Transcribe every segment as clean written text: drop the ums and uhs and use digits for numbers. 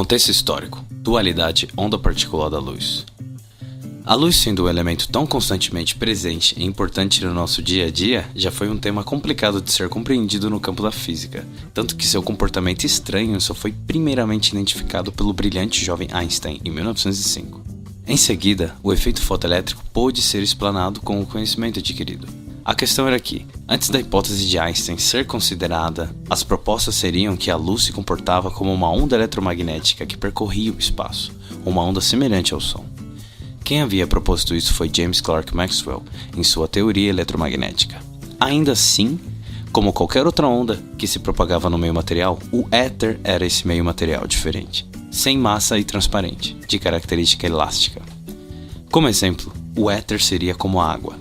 Contexto histórico. Dualidade onda-particular da luz. A luz, sendo um elemento tão constantemente presente e importante no nosso dia a dia, já foi um tema complicado de ser compreendido no campo da física, tanto que seu comportamento estranho só foi primeiramente identificado pelo brilhante jovem Einstein em 1905. Em seguida, o efeito fotoelétrico pôde ser explanado com o conhecimento adquirido. A questão era que, antes da hipótese de Einstein ser considerada, as propostas seriam que a luz se comportava como uma onda eletromagnética que percorria o espaço, uma onda semelhante ao som. Quem havia proposto isso foi James Clerk Maxwell, em sua teoria eletromagnética. Ainda assim, como qualquer outra onda que se propagava no meio material, o éter era esse meio material diferente, sem massa e transparente, de característica elástica. Como exemplo, o éter seria como a água,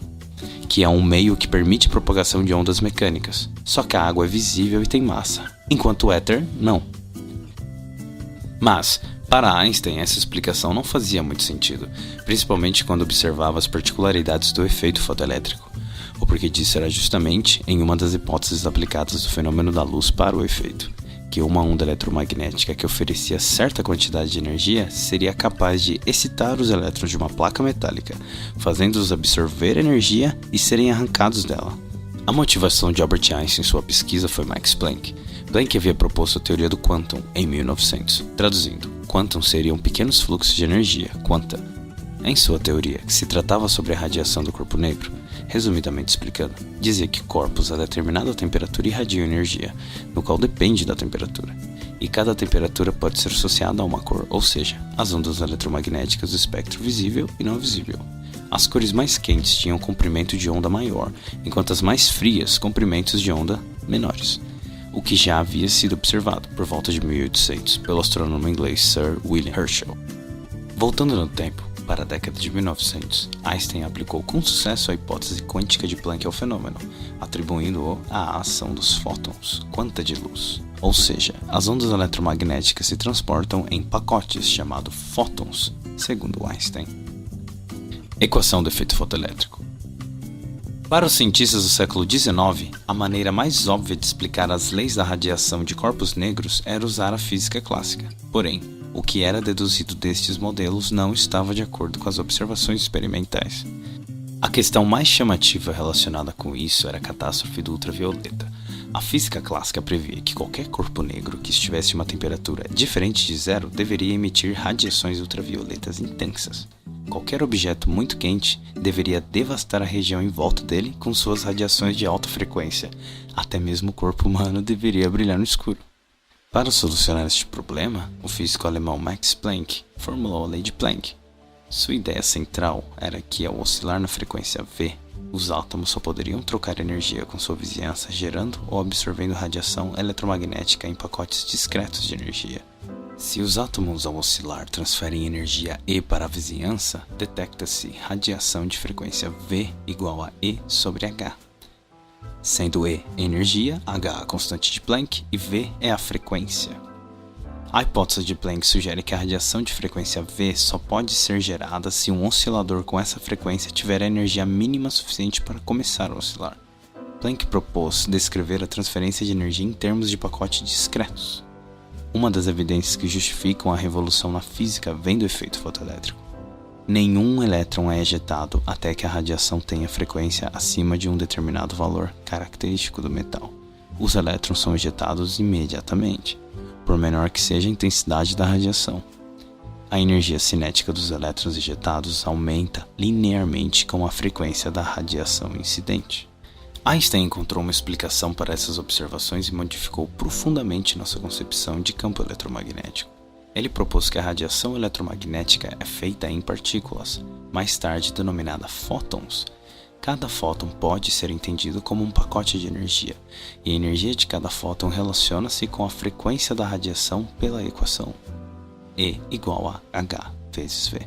que é um meio que permite a propagação de ondas mecânicas, só que a água é visível e tem massa, enquanto o éter não. Mas, para Einstein, essa explicação não fazia muito sentido, principalmente quando observava as particularidades do efeito fotoelétrico. O porquê disso era justamente em uma das hipóteses aplicadas do fenômeno da luz para o efeito, que uma onda eletromagnética que oferecia certa quantidade de energia seria capaz de excitar os elétrons de uma placa metálica, fazendo-os absorver energia e serem arrancados dela. A motivação de Albert Einstein em sua pesquisa foi Max Planck. Planck havia proposto a teoria do quantum em 1900. Traduzindo, quantum seriam pequenos fluxos de energia, quanta. Em sua teoria, que se tratava sobre a radiação do corpo negro, resumidamente explicando, dizia que corpos a determinada temperatura irradiam energia, no qual depende da temperatura, e cada temperatura pode ser associada a uma cor, ou seja, as ondas eletromagnéticas do espectro visível e não visível. As cores mais quentes tinham comprimento de onda maior, enquanto as mais frias, comprimentos de onda menores, o que já havia sido observado por volta de 1800 pelo astrônomo inglês Sir William Herschel. Voltando no tempo, para a década de 1900, Einstein aplicou com sucesso a hipótese quântica de Planck ao fenômeno, atribuindo-o à ação dos fótons, quanta de luz. Ou seja, as ondas eletromagnéticas se transportam em pacotes chamados fótons, segundo Einstein. Equação do efeito fotoelétrico. Para os cientistas do século XIX, a maneira mais óbvia de explicar as leis da radiação de corpos negros era usar a física clássica. Porém, o que era deduzido destes modelos não estava de acordo com as observações experimentais. A questão mais chamativa relacionada com isso era a catástrofe do ultravioleta. A física clássica previa que qualquer corpo negro que estivesse a uma temperatura diferente de zero deveria emitir radiações ultravioletas intensas. Qualquer objeto muito quente deveria devastar a região em volta dele com suas radiações de alta frequência. Até mesmo o corpo humano deveria brilhar no escuro. Para solucionar este problema, o físico alemão Max Planck formulou a lei de Planck. Sua ideia central era que, ao oscilar na frequência V, os átomos só poderiam trocar energia com sua vizinhança, gerando ou absorvendo radiação eletromagnética em pacotes discretos de energia. Se os átomos, ao oscilar, transferem energia E para a vizinhança, detecta-se radiação de frequência V igual a E sobre H. Sendo E energia, H a constante de Planck e V é a frequência. A hipótese de Planck sugere que a radiação de frequência V só pode ser gerada se um oscilador com essa frequência tiver a energia mínima suficiente para começar a oscilar. Planck propôs descrever a transferência de energia em termos de pacotes discretos. Uma das evidências que justificam a revolução na física vem do efeito fotoelétrico. Nenhum elétron é ejetado até que a radiação tenha frequência acima de um determinado valor característico do metal. Os elétrons são ejetados imediatamente, por menor que seja a intensidade da radiação. A energia cinética dos elétrons ejetados aumenta linearmente com a frequência da radiação incidente. Einstein encontrou uma explicação para essas observações e modificou profundamente nossa concepção de campo eletromagnético. Ele propôs que a radiação eletromagnética é feita em partículas, mais tarde denominada fótons. Cada fóton pode ser entendido como um pacote de energia, e a energia de cada fóton relaciona-se com a frequência da radiação pela equação E igual a H vezes V.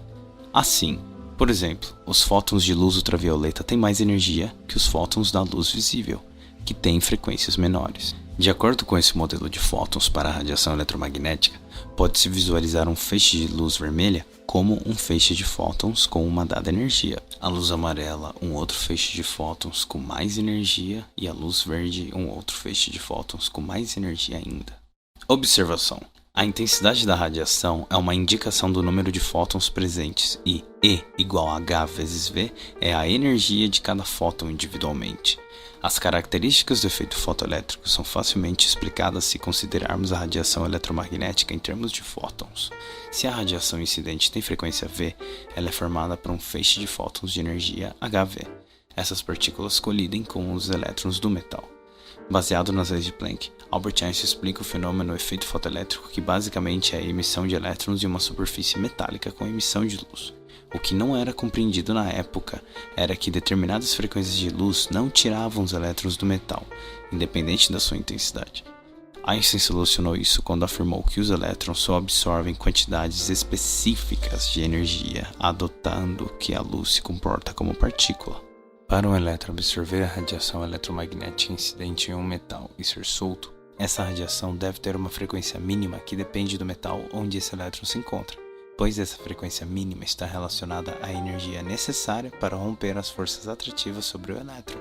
Assim, por exemplo, os fótons de luz ultravioleta têm mais energia que os fótons da luz visível, que têm frequências menores. De acordo com esse modelo de fótons para a radiação eletromagnética, pode-se visualizar um feixe de luz vermelha como um feixe de fótons com uma dada energia, a luz amarela um outro feixe de fótons com mais energia e a luz verde um outro feixe de fótons com mais energia ainda. Observação: A intensidade da radiação é uma indicação do número de fótons presentes e E igual a H vezes V é a energia de cada fóton individualmente. As características do efeito fotoelétrico são facilmente explicadas se considerarmos a radiação eletromagnética em termos de fótons. Se a radiação incidente tem frequência V, ela é formada por um feixe de fótons de energia HV. Essas partículas colidem com os elétrons do metal. Baseado nas leis de Planck, Albert Einstein explica o fenômeno efeito fotoelétrico, que basicamente é a emissão de elétrons de uma superfície metálica com emissão de luz. O que não era compreendido na época era que determinadas frequências de luz não tiravam os elétrons do metal, independente da sua intensidade. Einstein solucionou isso quando afirmou que os elétrons só absorvem quantidades específicas de energia, adotando que a luz se comporta como partícula. Para um elétron absorver a radiação eletromagnética incidente em um metal e ser solto, essa radiação deve ter uma frequência mínima que depende do metal onde esse elétron se encontra, pois essa frequência mínima está relacionada à energia necessária para romper as forças atrativas sobre o elétron,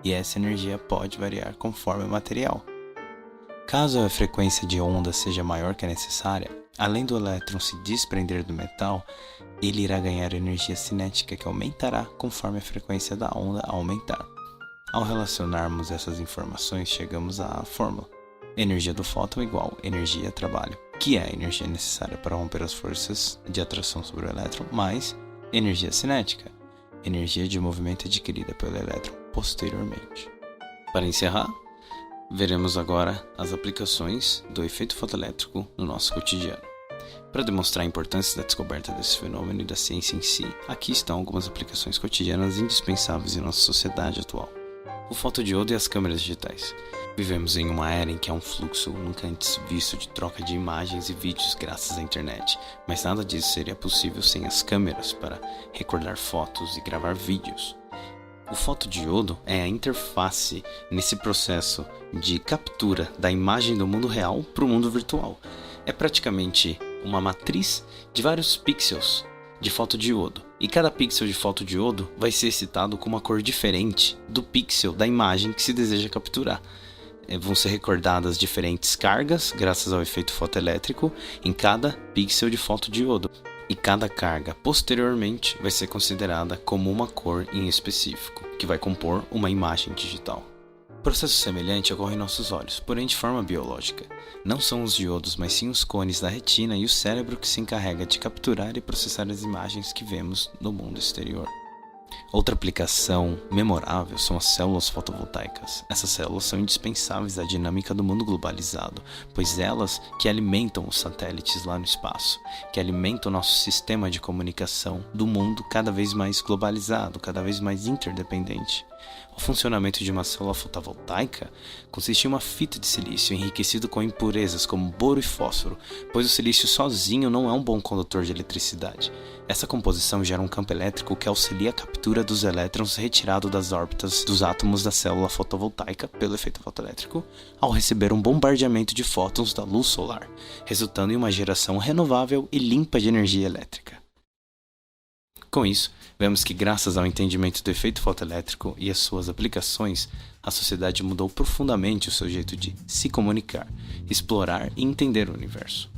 e essa energia pode variar conforme o material. Caso a frequência de onda seja maior que a necessária, além do elétron se desprender do metal, ele irá ganhar energia cinética que aumentará conforme a frequência da onda aumentar. Ao relacionarmos essas informações, chegamos à fórmula: energia do fóton igual energia trabalho, que é a energia necessária para romper as forças de atração sobre o elétron, mais energia cinética, energia de movimento adquirida pelo elétron posteriormente. Para encerrar, veremos agora as aplicações do efeito fotoelétrico no nosso cotidiano. Para demonstrar a importância da descoberta desse fenômeno e da ciência em si, aqui estão algumas aplicações cotidianas indispensáveis em nossa sociedade atual. O fotodiodo e as câmeras digitais. Vivemos em uma era em que há um fluxo nunca antes visto de troca de imagens e vídeos graças à internet, mas nada disso seria possível sem as câmeras para recordar fotos e gravar vídeos. O fotodiodo é a interface nesse processo de captura da imagem do mundo real para o mundo virtual. É praticamente uma matriz de vários pixels de fotodiodo, e cada pixel de fotodiodo vai ser excitado com uma cor diferente do pixel da imagem que se deseja capturar. Vão ser recordadas diferentes cargas, graças ao efeito fotoelétrico, em cada pixel de fotodiodo. E cada carga, posteriormente, vai ser considerada como uma cor em específico, que vai compor uma imagem digital. Processo semelhante ocorre em nossos olhos, porém de forma biológica. Não são os diodos, mas sim os cones da retina e o cérebro que se encarrega de capturar e processar as imagens que vemos no mundo exterior. Outra aplicação memorável são as células fotovoltaicas. Essas células são indispensáveis à dinâmica do mundo globalizado, pois elas que alimentam os satélites lá no espaço, que alimentam o nosso sistema de comunicação do mundo cada vez mais globalizado, cada vez mais interdependente. O funcionamento de uma célula fotovoltaica consiste em uma fita de silício enriquecido com impurezas como boro e fósforo, pois o silício sozinho não é um bom condutor de eletricidade. Essa composição gera um campo elétrico que auxilia a captura dos elétrons retirado das órbitas dos átomos da célula fotovoltaica pelo efeito fotoelétrico, ao receber um bombardeamento de fótons da luz solar, resultando em uma geração renovável e limpa de energia elétrica. Com isso, vemos que graças ao entendimento do efeito fotoelétrico e as suas aplicações, a sociedade mudou profundamente o seu jeito de se comunicar, explorar e entender o universo.